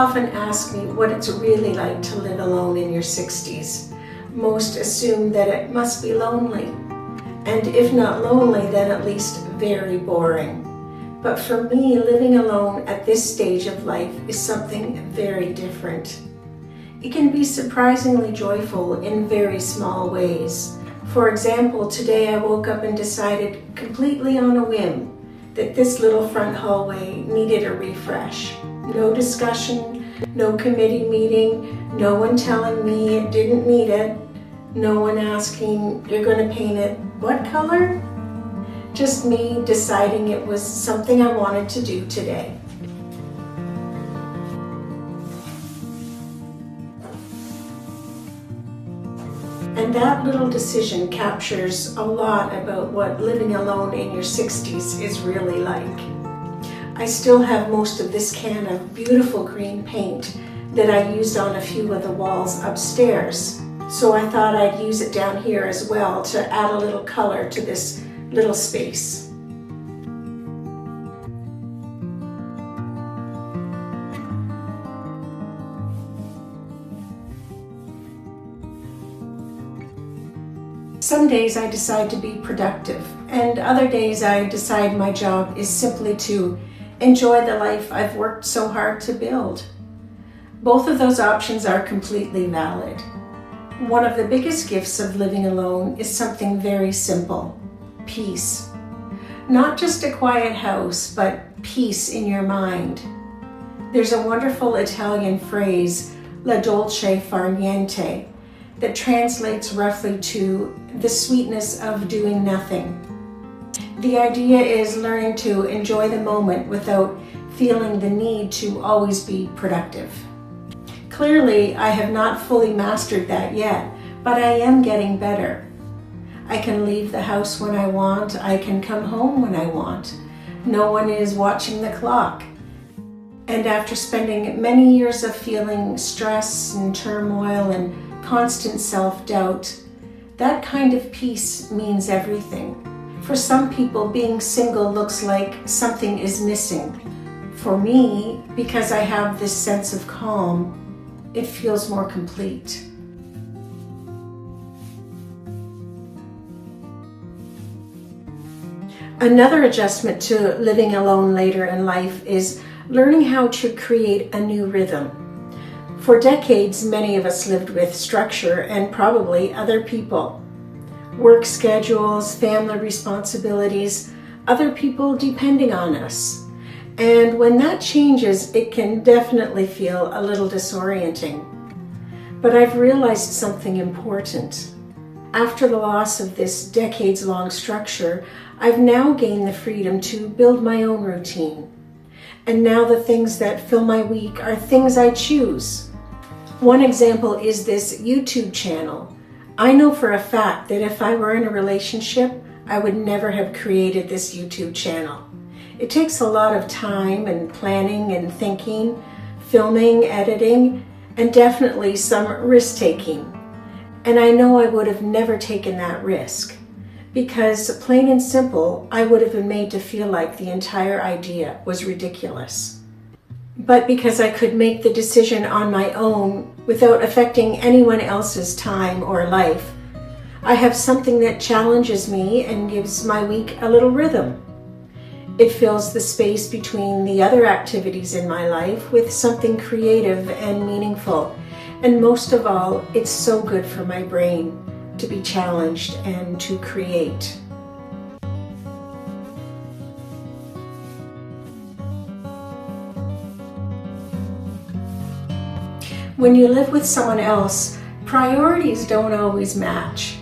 often ask me what it's really like to live alone in your 60s. Most assume that it must be lonely, and if not lonely, then at least very boring. But for me, living alone at this stage of life is something very different. It can be surprisingly joyful in very small ways. For example, today I woke up and decided completely on a whim that this little front hallway needed a refresh. No discussion, no committee meeting, no one telling me it didn't need it, no one asking, "You're going to paint it what color?" Just me deciding it was something I wanted to do today. And that little decision captures a lot about what living alone in your 60s is really like. I still have most of this can of beautiful green paint that I used on a few of the walls upstairs. So I thought I'd use it down here as well to add a little color to this little space. Some days I decide to be productive, and other days I decide my job is simply to enjoy the life I've worked so hard to build. Both of those options are completely valid. One of the biggest gifts of living alone is something very simple: peace. Not just a quiet house, but peace in your mind. There's a wonderful Italian phrase, la dolce far niente, that translates roughly to the sweetness of doing nothing. The idea is learning to enjoy the moment without feeling the need to always be productive. Clearly, I have not fully mastered that yet, but I am getting better. I can leave the house when I want. I can come home when I want. No one is watching the clock. And after spending many years of feeling stress and turmoil and constant self-doubt, that kind of peace means everything. For some people, being single looks like something is missing. For me, because I have this sense of calm, it feels more complete. Another adjustment to living alone later in life is learning how to create a new rhythm. For decades, many of us lived with structure and probably other people. Work schedules, family responsibilities, other people depending on us. And when that changes, it can definitely feel a little disorienting. But I've realized something important. After the loss of this decades-long structure, I've now gained the freedom to build my own routine. And now the things that fill my week are things I choose. One example is this YouTube channel. I know for a fact that if I were in a relationship, I would never have created this YouTube channel. It takes a lot of time and planning and thinking, filming, editing, and definitely some risk-taking. And I know I would have never taken that risk because, plain and simple, I would have been made to feel like the entire idea was ridiculous. But because I could make the decision on my own without affecting anyone else's time or life, I have something that challenges me and gives my week a little rhythm. It fills the space between the other activities in my life with something creative and meaningful. And most of all, it's so good for my brain to be challenged and to create. When you live with someone else, priorities don't always match.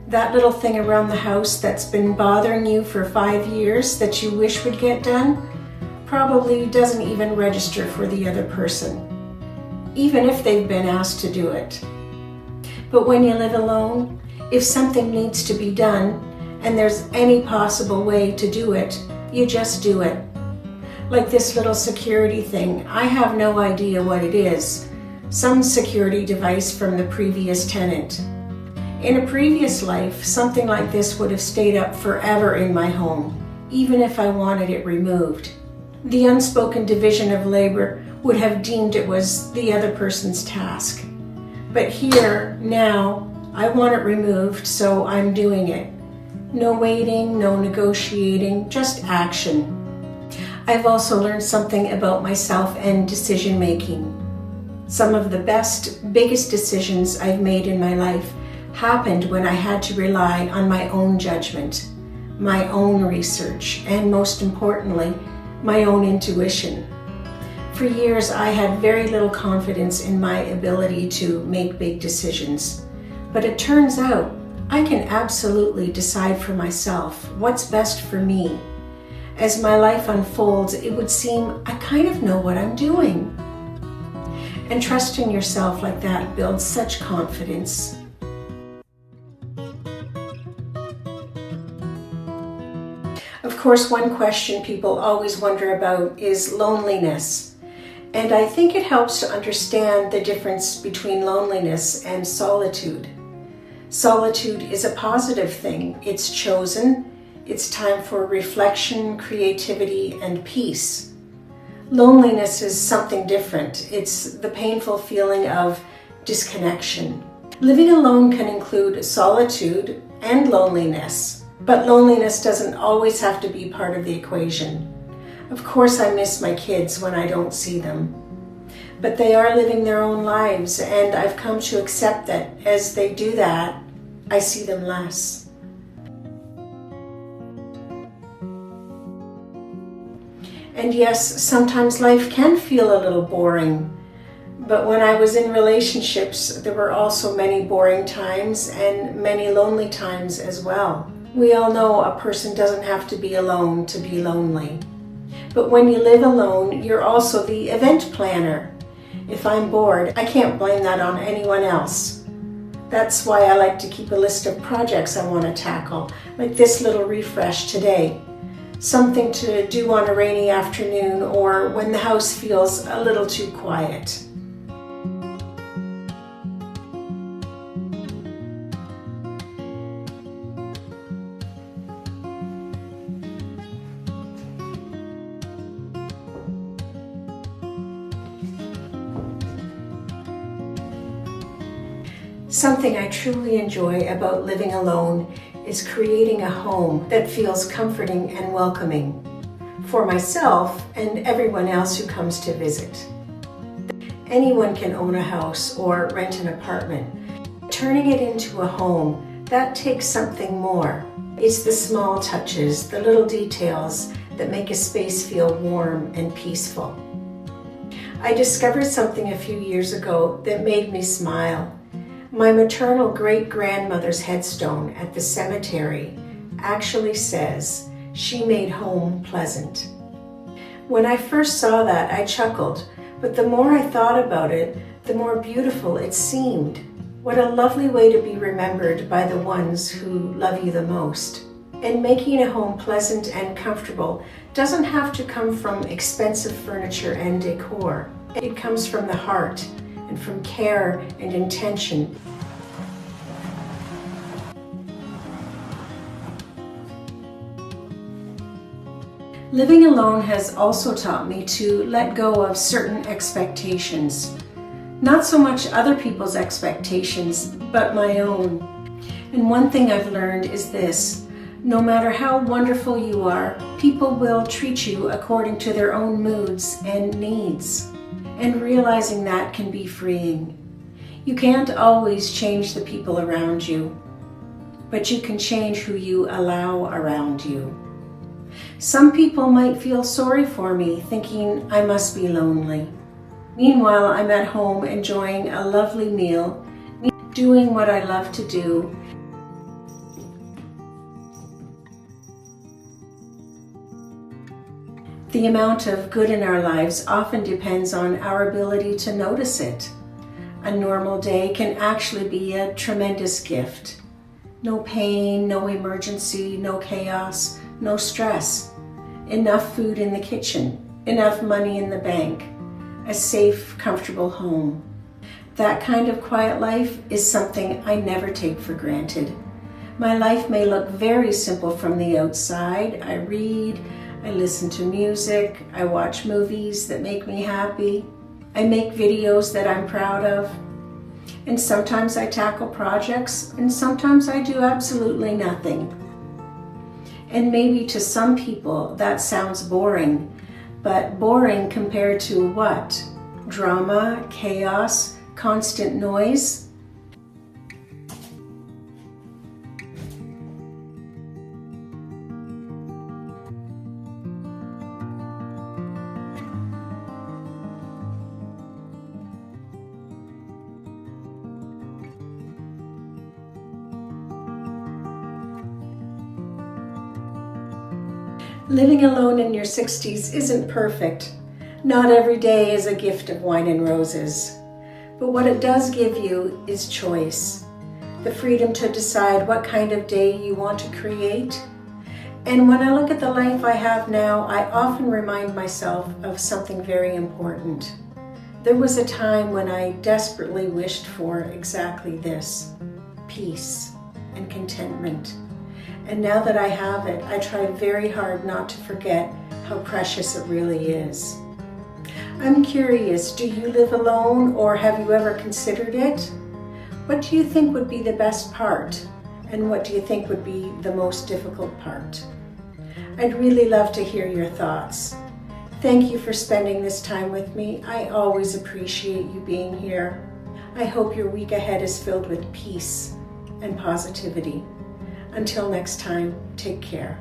That little thing around the house that's been bothering you for 5 years that you wish would get done probably doesn't even register for the other person, even if they've been asked to do it. But when you live alone, if something needs to be done and there's any possible way to do it, you just do it. Like this little security thing, I have no idea what it is. Some security device from the previous tenant. In a previous life, something like this would have stayed up forever in my home, even if I wanted it removed. The unspoken division of labor would have deemed it was the other person's task. But here, now, I want it removed, so I'm doing it. No waiting, no negotiating, just action. I've also learned something about myself and decision making. Some of the best, biggest decisions I've made in my life happened when I had to rely on my own judgment, my own research, and most importantly, my own intuition. For years, I had very little confidence in my ability to make big decisions. But it turns out I can absolutely decide for myself what's best for me. As my life unfolds, it would seem I kind of know what I'm doing. And trusting yourself like that builds such confidence. Of course, one question people always wonder about is loneliness. And I think it helps to understand the difference between loneliness and solitude. Solitude is a positive thing. It's chosen. It's time for reflection, creativity, and peace. Loneliness is something different. It's the painful feeling of disconnection. Living alone can include solitude and loneliness, but loneliness doesn't always have to be part of the equation. Of course, I miss my kids when I don't see them, but they are living their own lives, and I've come to accept that as they do that, I see them less. And yes, sometimes life can feel a little boring, but when I was in relationships, there were also many boring times and many lonely times as well. We all know a person doesn't have to be alone to be lonely. But when you live alone, you're also the event planner. If I'm bored, I can't blame that on anyone else. That's why I like to keep a list of projects I want to tackle, like this little refresh today. Something to do on a rainy afternoon or when the house feels a little too quiet. Something I truly enjoy about living alone is creating a home that feels comforting and welcoming for myself and everyone else who comes to visit. Anyone can own a house or rent an apartment. Turning it into a home, that takes something more. It's the small touches, the little details that make a space feel warm and peaceful. I discovered something a few years ago that made me smile. My maternal great-grandmother's headstone at the cemetery actually says, "She made home pleasant." When I first saw that, I chuckled, but the more I thought about it, the more beautiful it seemed. What a lovely way to be remembered by the ones who love you the most. And making a home pleasant and comfortable doesn't have to come from expensive furniture and decor. It comes from the heart and from care and intention. Living alone has also taught me to let go of certain expectations. Not so much other people's expectations, but my own. And one thing I've learned is this: no matter how wonderful you are, people will treat you according to their own moods and needs. And realizing that can be freeing. You can't always change the people around you, but you can change who you allow around you. Some people might feel sorry for me, thinking I must be lonely. Meanwhile, I'm at home enjoying a lovely meal, doing what I love to do. The amount of good in our lives often depends on our ability to notice it. A normal day can actually be a tremendous gift. No pain, no emergency, no chaos, no stress. Enough food in the kitchen, enough money in the bank, a safe, comfortable home. That kind of quiet life is something I never take for granted. My life may look very simple from the outside. I read, I listen to music, I watch movies that make me happy, I make videos that I'm proud of, and sometimes I tackle projects, and sometimes I do absolutely nothing. And maybe to some people that sounds boring, but boring compared to what? Drama, chaos, constant noise? Living alone in your 60s isn't perfect. Not every day is a gift of wine and roses. But what it does give you is choice. The freedom to decide what kind of day you want to create. And when I look at the life I have now, I often remind myself of something very important. There was a time when I desperately wished for exactly this: peace and contentment. And now that I have it, I try very hard not to forget how precious it really is. I'm curious, do you live alone, or have you ever considered it? What do you think would be the best part? And what do you think would be the most difficult part? I'd really love to hear your thoughts. Thank you for spending this time with me. I always appreciate you being here. I hope your week ahead is filled with peace and positivity. Until next time, take care.